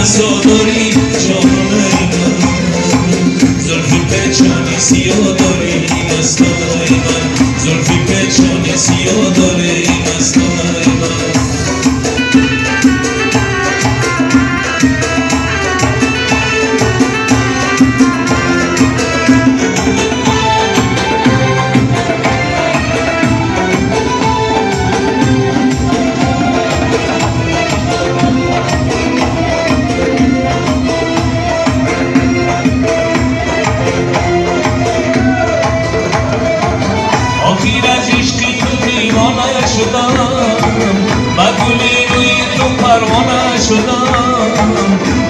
رساداری جانای من زلفی پیچانی سیاه داری مستانای من زلفی پیچانی سیاه داری مستانای من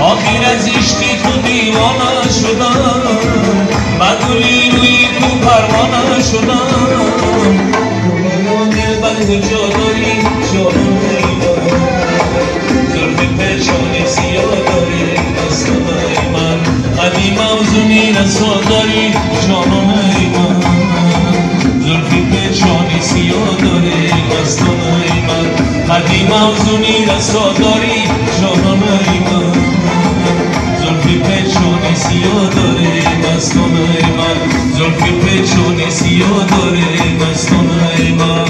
آخر از عشقی تو دیوانه شدم مگولی روی تو پروانه شدم گلایان بر کجا داری جانای من زلفی پیچانی سیاه داری مستانای من قدیم موزونی رسا داری جانای من زلفی پیچانی سیاه داری مستانای من قدیم موزونی رسا داری جانای من زلفی پیچانی سیاه داری مستانای من زلفی پیچانی سیاه داری مستانای من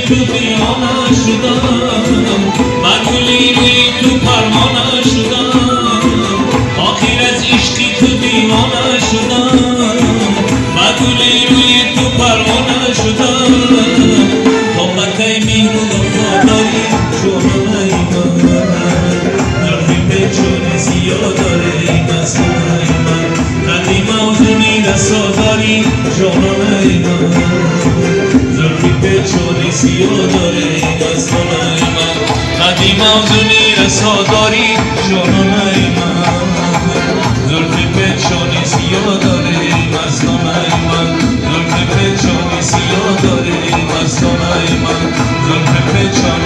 تو دیوانه شدم مگولی روی تو پروانه شدم آخر از عشقی تو دیوانه شدم مگولی روی تو پروانه شدم طاقتای مهر و وفاداری جانای من زلفی پیچانی سیاه داری مستانای من قدیم موزونی رسا داری جانای من زلفی پیچانی سیاه داری مستانای من قدیم موزونی رسا داری جانای من زلفی پیچانی سیاه داری مستانای من زلفی پیچانی سیاه داری مستانای من زلفی پیچانی